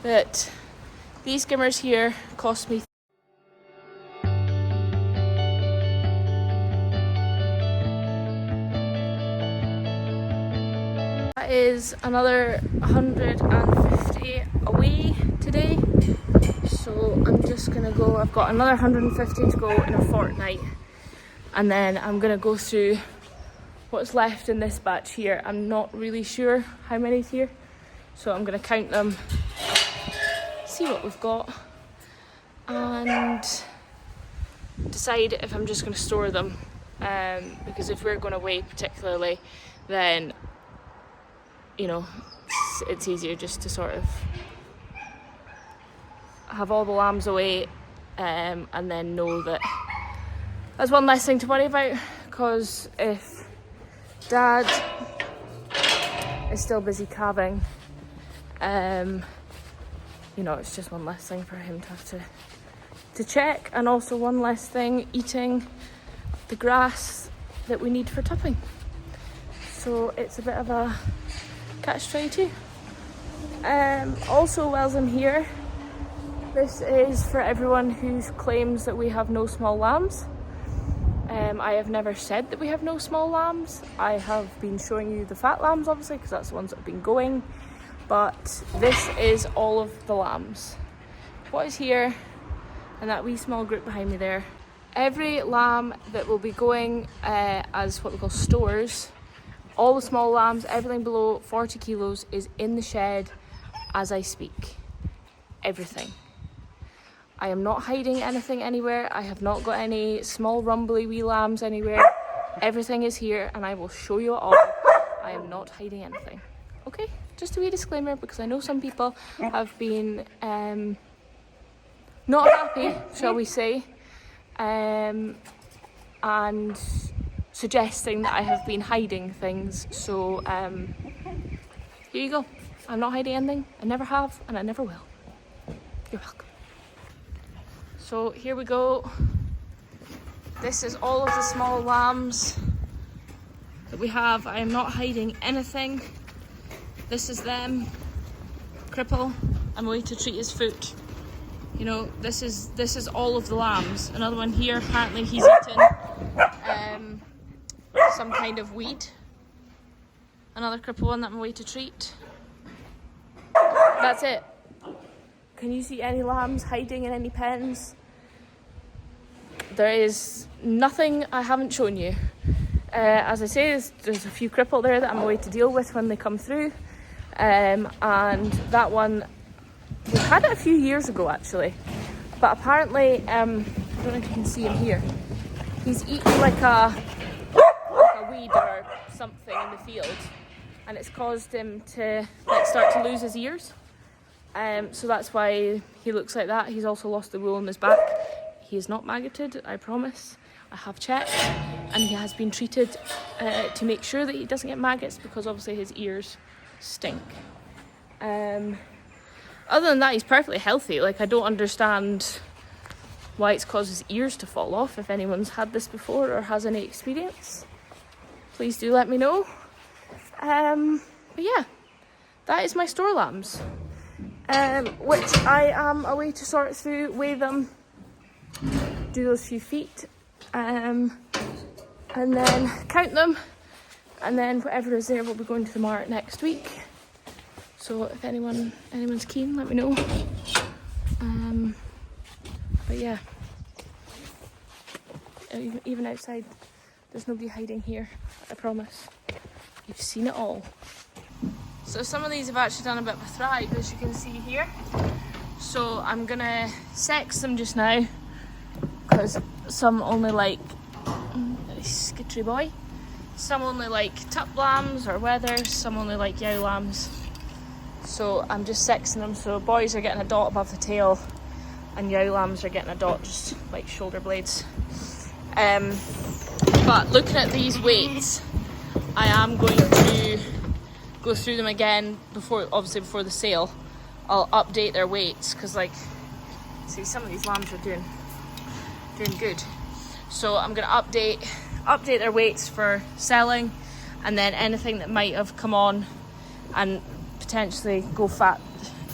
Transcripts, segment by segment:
that these skimmers here cost me that is another 150 away today, so I'm just gonna go. I've got another 150 to go in a fortnight, and then I'm gonna go through what's left in this batch here. I'm not really sure how many's here, so I'm gonna count them, see what we've got, and decide if I'm just gonna store them, because if we're going away particularly, then you know it's easier just to sort of have all the lambs away, and then know that there's one less thing to worry about, because if Dad is still busy calving, you know, it's just one less thing for him to have to check, and also one less thing eating the grass that we need for tupping. So it's a bit of a catch-22. Also, whilst I'm here, this is for everyone who claims that we have no small lambs. I have never said that we have no small lambs. I have been showing you the fat lambs, obviously, because that's the ones that have been going. But this is all of the lambs. What is here, and that wee small group behind me there. Every lamb that will be going as what we call stores, all the small lambs, everything below 40 kilos is in the shed as I speak. Everything. I am not hiding anything anywhere. I have not got any small rumbly wee lambs anywhere. Everything is here, and I will show you it all. I am not hiding anything. Okay, just a wee disclaimer, because I know some people have been not happy, shall we say, and suggesting that I have been hiding things. So here you go. I'm not hiding anything. I never have, and I never will. You're welcome. So here we go. This is all of the small lambs that we have. I am not hiding anything. This is them. Cripple. I'm away to treat his foot. You know, this is all of the lambs. Another one here. Apparently he's eaten some kind of weed. Another cripple one that I'm away to treat. That's it. Can you see any lambs hiding in any pens? There is nothing I haven't shown you. As I say, there's a few cripple there that I'm away to deal with when they come through. And that one, we had it a few years ago actually. But apparently, I don't know if you can see him here. He's eaten like a weed or something in the field. And it's caused him to start to lose his ears. So that's why he looks like that. He's also lost the wool on his back. He is not maggoted, I promise. I have checked, and he has been treated to make sure that he doesn't get maggots, because obviously his ears stink. Other than that, he's perfectly healthy. Like, I don't understand why it's caused his ears to fall off. If anyone's had this before or has any experience, please do let me know. But yeah, that is my store lambs. Which I am away to sort through, weigh them, do those few feet, and then count them, and then whatever is there will be going to the mart next week. So if anyone's keen, let me know. But yeah, even outside, there's nobody hiding here, I promise. You've seen it all. So some of these have actually done a bit of a thrive, as you can see here. So I'm gonna sex them just now, because some only like skittery boy. Some only like tup lambs or wethers, some only like yow lambs. So I'm just sexing them, so boys are getting a dot above the tail, and yow lambs are getting a dot just like shoulder blades. But looking at these weights, I am going to go through them again before the sale. I'll update their weights, because like, see, some of these lambs are doing good. So I'm gonna update their weights for selling, and then anything that might have come on and potentially go fat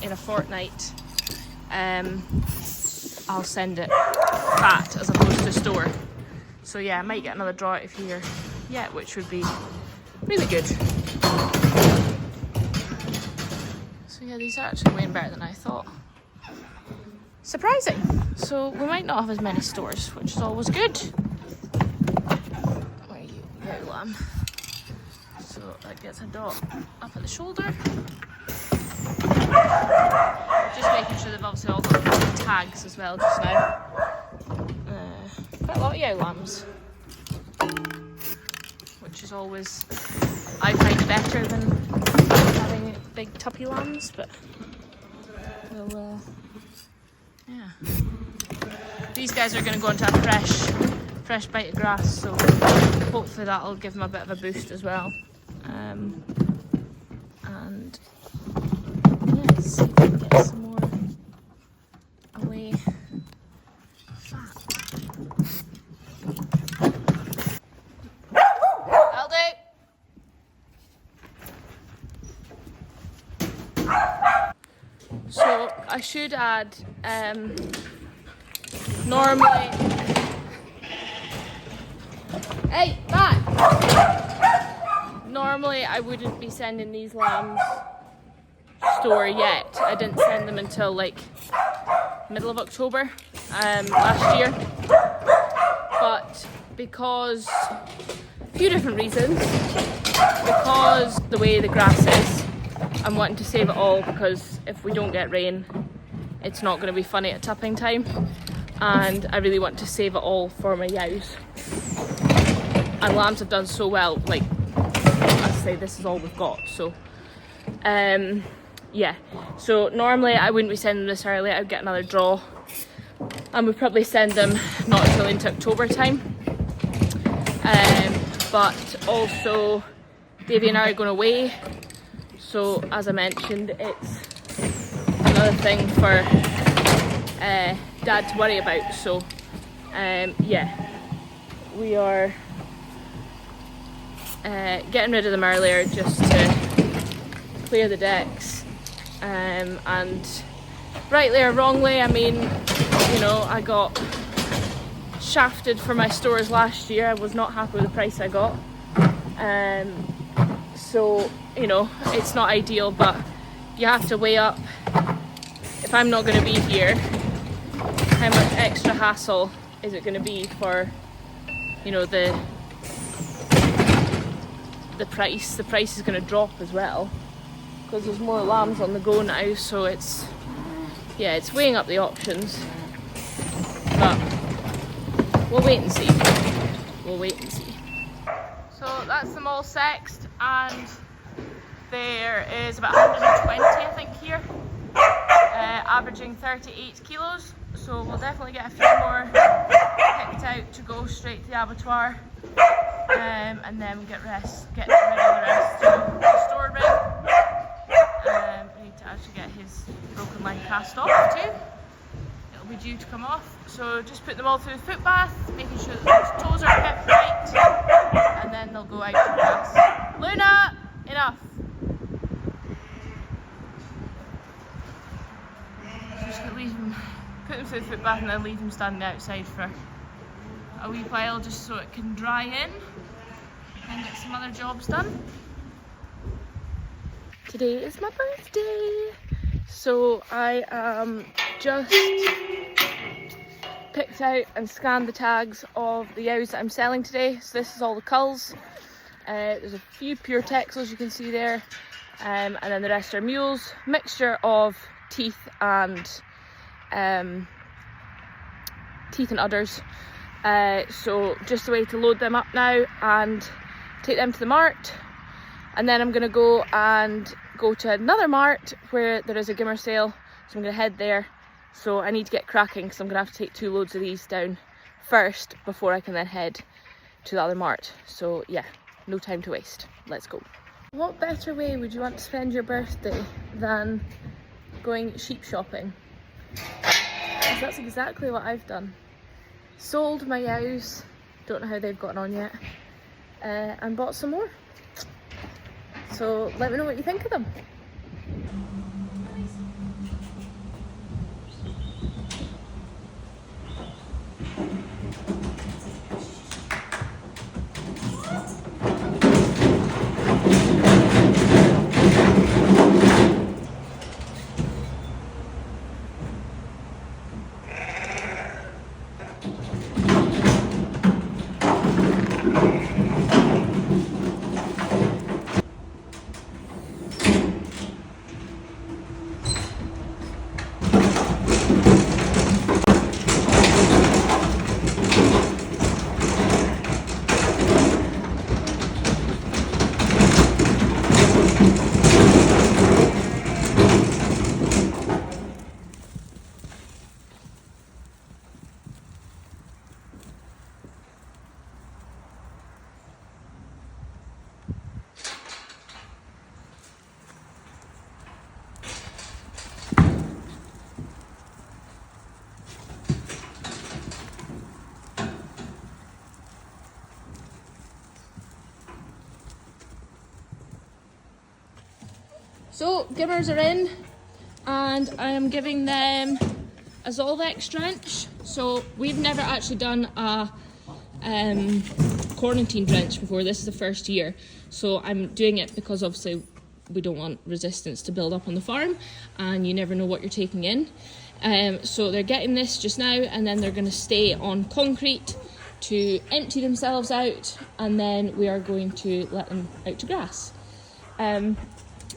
in a fortnight, I'll send it fat as opposed to store. So yeah, I might get another draw out of here yet, which would be really good. So yeah, these are actually weighing better than I thought. Surprising. So we might not have as many stores, which is always good. Where are you, yow lamb? So that gets a dot up at the shoulder. Just making sure they've obviously all got tags as well just now. Quite a lot of yow lambs, which is always, I find, better than having big tuppy lambs, but we'll, yeah. These guys are going to go into a fresh bite of grass, so hopefully that'll give them a bit of a boost as well. And yeah, see if we can get some more away fat. That'll do. So I should add, normally, hey, back! Normally I wouldn't be sending these lambs store yet. I didn't send them until like middle of October last year, but because a few different reasons. Because the way the grass is, I'm wanting to save it all, because if we don't get rain, it's not going to be funny at tupping time, and I really want to save it all for my yows. And lambs have done so well, like I say, this is all we've got, so yeah. So normally I wouldn't be sending them this early, I'd get another draw, and we'd probably send them not until into October time. But also Davey and I are going away, so as I mentioned, it's another thing for Dad to worry about. So yeah, we are getting rid of them earlier just to clear the decks, and rightly or wrongly, I mean, you know, I got shafted for my stores last year. I was not happy with the price I got, so you know, it's not ideal, but you have to weigh up, if I'm not going to be here, how much extra hassle is it going to be for, you know, the price. The price is going to drop as well, because there's more lambs on the go now, so it's, yeah, it's weighing up the options, but we'll wait and see. We'll wait and see. So that's them all sexed, and there is about 120, I think, here, averaging 38 kilos. So we'll definitely get a few more picked out to go straight to the abattoir, and then get rid of the rest to the store ring. We need to actually get his broken leg cast off too. It'll be due to come off. So just put them all through the foot bath, making sure that those toes are kept right, and then they'll go out to grass. Luna, enough. So just gonna leave them, put them through the foot bath, and then leave them standing outside for a wee while, just so it can dry in and get some other jobs done. Today is my birthday, so I just picked out and scanned the tags of the ewes that I'm selling today. So this is all the culls. There's a few pure Texels you can see there, and then the rest are mules, mixture of teeth and udders. So just a way to load them up now and take them to the mart, and then I'm going to go to another mart where there is a gimmer sale, so I'm going to head there. So I need to get cracking, because I'm going to have to take 2 loads of these down first before I can then head to the other mart. So yeah, no time to waste, let's go. What better way would you want to spend your birthday than going sheep shopping? Because that's exactly what I've done. Sold my ewes, don't know how they've gotten on yet, and bought some more. So let me know what you think of them. So, gimmers are in, and I am giving them a Zolvex drench. So, we've never actually done a quarantine drench before. This is the first year. So, I'm doing it because obviously we don't want resistance to build up on the farm, and you never know what you're taking in. So, they're getting this just now, and then they're going to stay on concrete to empty themselves out, and then we are going to let them out to grass.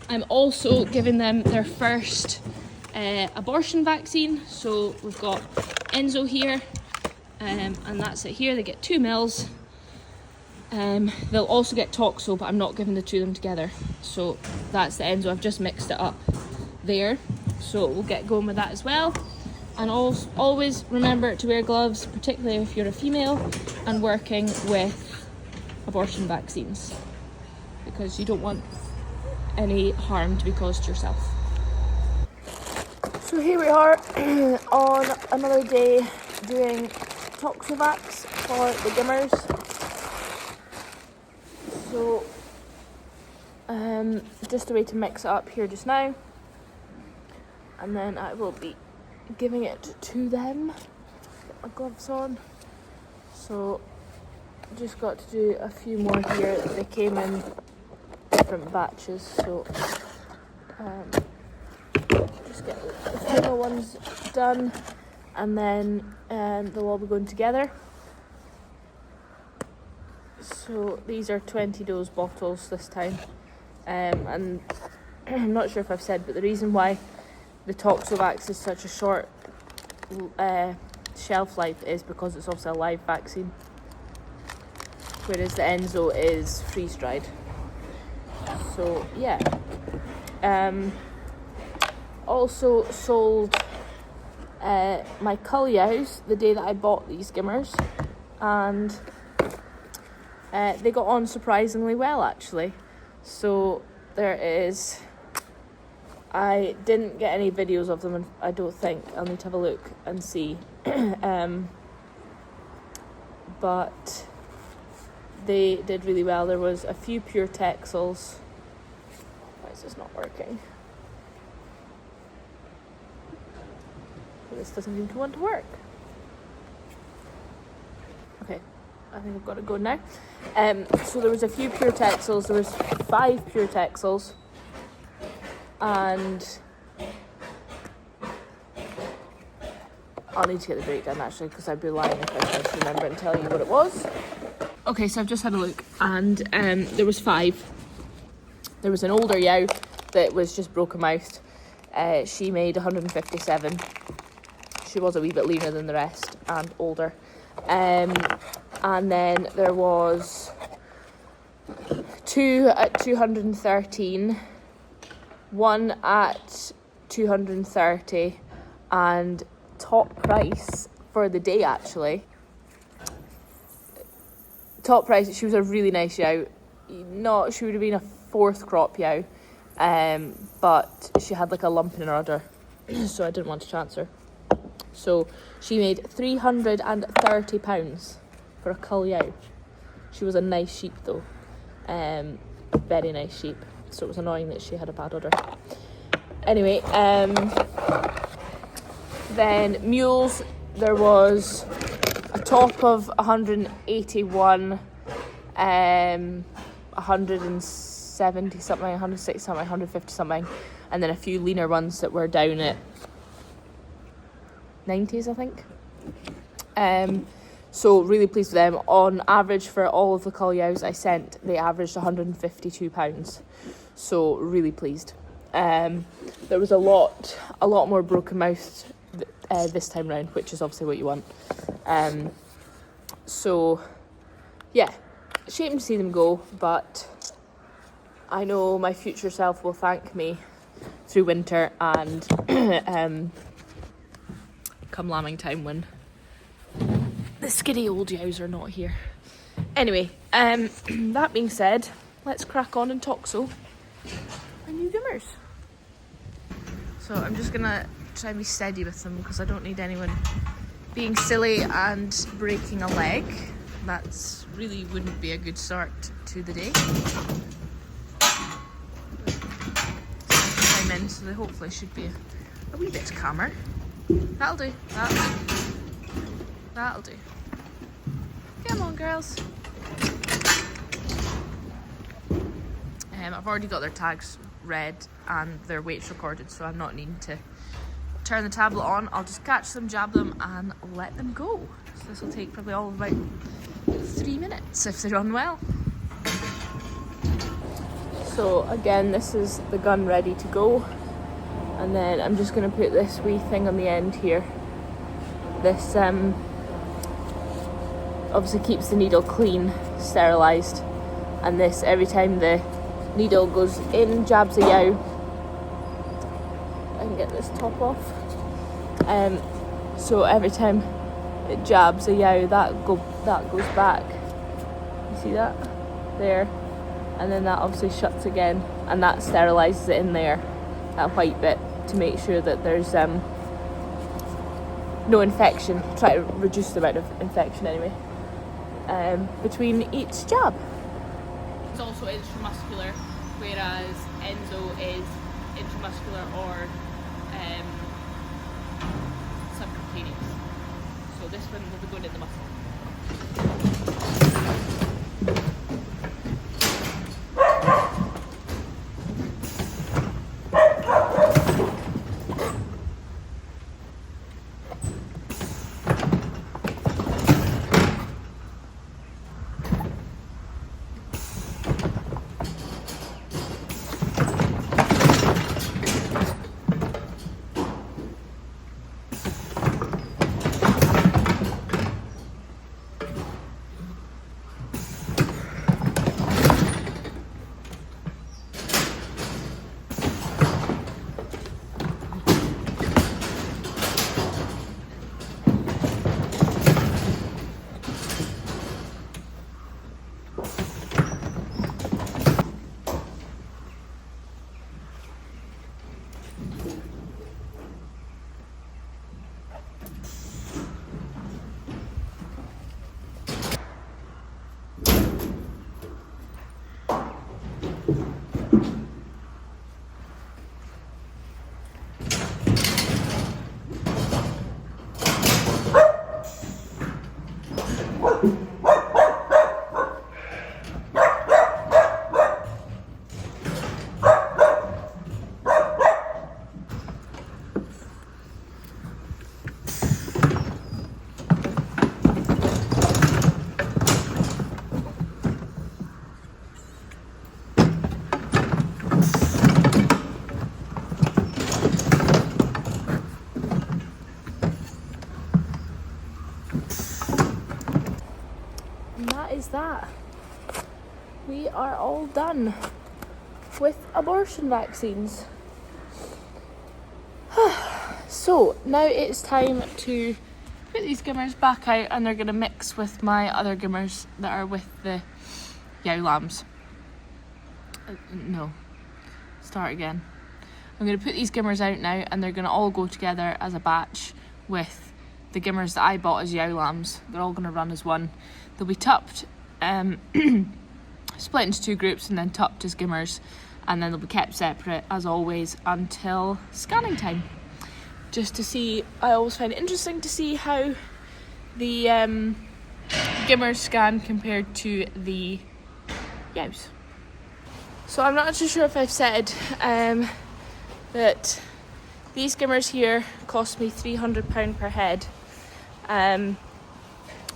I'm also giving them their first abortion vaccine. So we've got Enzo here, and that's it here. They get 2 mils. They'll also get Toxo, but I'm not giving the two of them together. So that's the Enzo. I've just mixed it up there. So we'll get going with that as well. And always remember to wear gloves, particularly if you're a female and working with abortion vaccines, because you don't want any harm to be caused to yourself. So here we are on another day doing Toxovax for the gimmers. So just a way to mix it up here just now, and then I will be giving it to them. Get my gloves on. So just got to do a few more here. They came in different batches, so just get the final ones done, and then they'll all be going together. So these are 20 dose bottles this time, and I'm not sure if I've said, but the reason why the Toxovax is such a short shelf life is because it's also a live vaccine, whereas the Enzo is freeze-dried. So yeah, also sold my Cull Ewes the day that I bought these gimmers, and they got on surprisingly well actually. So there is, I didn't get any videos of them, and I don't think. I'll need to have a look and see. But they did really well. There was a few pure Texels. Why is this not working? This doesn't seem to want to work. Okay, I think I've got to go now. So there was a few pure Texels. There was 5 pure Texels, and I'll need to get the breakdown actually, because I'd be lying if I tried to remember and tell you what it was. Okay, so I've just had a look, and there was 5. There was an older Yow that was just broken mouthed. She made 157. She was a wee bit leaner than the rest and older. And then there was 2 at 213, 1 at 230, and top price for the day actually. Top price, she was a really nice Yow. She would have been a 4th crop Yow, but she had like a lump in her udder, so I didn't want to chance her. So she made £330 for a Cull Yow. She was a nice sheep though, a very nice sheep. So it was annoying that she had a bad udder. Anyway, then mules, there was a top of 181, 170 something, 160 something, 150 something, and then a few leaner ones that were down at 90s, I think. So really pleased with them. On average, for all of the Cull Ewes I sent, they averaged £152. So really pleased. There was a lot more broken mouthed this time round, which is obviously what you want. So yeah, shame to see them go, but I know my future self will thank me through winter and come lambing time when the skinny old Ewes are not here. Anyway, that being said, let's crack on and talk our new gimmers. So I'm just gonna try and be steady with them because I don't need anyone being silly and breaking a leg. That's really wouldn't be a good start to the day. I'm in, so they hopefully should be a wee bit calmer. That'll do. That'll do. Come on, girls. I've already got their tags read and their weights recorded, so I'm not needing to turn the tablet on. I'll just catch them, jab them, and let them go. So this will take probably all of about 3 minutes if they run well. So again, this is the gun ready to go, and then I'm just going to put this wee thing on the end here. This obviously keeps the needle clean, sterilised, and this, every time the needle goes in, jabs a yow. I can get this top off. So every time it jabs a yow, that goes back. You see that? There. And then that obviously shuts again, and that sterilises it in there, that white bit, to make sure that there's no infection. Try to reduce the amount of infection anyway, between each jab. It's also intramuscular, whereas Enzo is intramuscular or subcutaneous. So this one will be going in the muscle. That we are all done with abortion vaccines. So now it's time to put these gimmers back out, and they're going to mix with my other gimmers that are with the yow lambs. No, start again. I'm going to put these gimmers out now, and they're going to all go together as a batch with the gimmers that I bought as yow lambs. They're all going to run as one. They'll be tupped, split into two groups and then tupped as gimmers, and then they'll be kept separate as always until scanning time. Just to see, I always find it interesting to see how the Gimmer scan compared to the Ewes. So I'm not actually sure if I've said that these Gimmers here cost me £300 per head,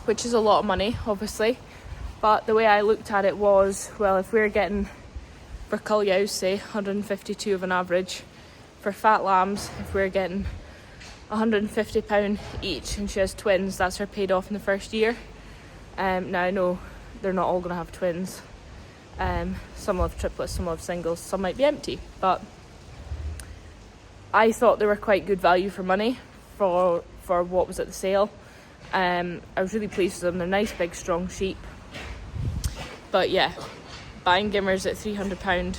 which is a lot of money, obviously. But the way I looked at it was, well, if we're getting, for Cull Ewes, say, 152 of an average, for fat lambs, if we're getting £150 each and she has twins, that's her paid off in the first year. Now I know they're not all going to have twins. Some will have triplets, some will have singles, some might be empty. But I thought they were quite good value for money for what was at the sale. I was really pleased with them. They're nice, big, strong sheep. But yeah, buying Gimmers at £300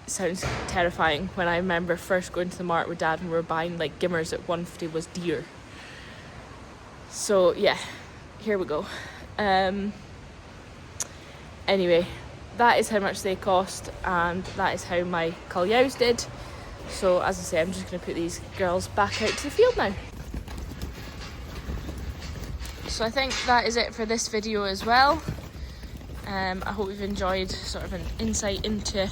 sounds terrifying. When I remember first going to the mart with Dad and we were buying like Gimmers at £150 was dear. So yeah, here we go. Anyway, that is how much they cost, and that is how my Cull Ewes did. So as I say, I'm just going to put these girls back out to the field now. So I think that is it for this video as well. I hope you've enjoyed sort of an insight into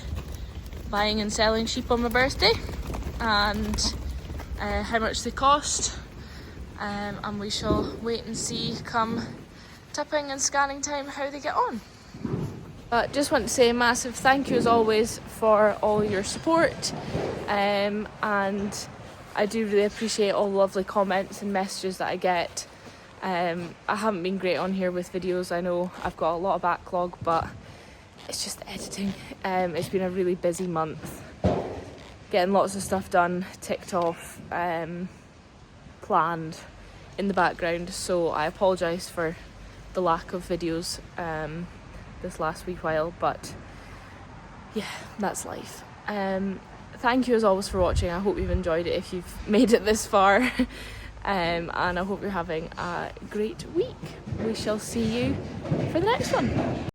buying and selling sheep on my birthday, and how much they cost. And we shall wait and see come tipping and scanning time how they get on. But just want to say a massive thank you as always for all your support, and I do really appreciate all the lovely comments and messages that I get. I haven't been great on here with videos. I know I've got a lot of backlog, but it's just editing. It's been a really busy month, getting lots of stuff done, ticked off, planned in the background, so I apologise for the lack of videos this last wee while, but yeah, that's life. Thank you as always for watching. I hope you've enjoyed it if you've made it this far. And I hope you're having a great week. We shall see you for the next one.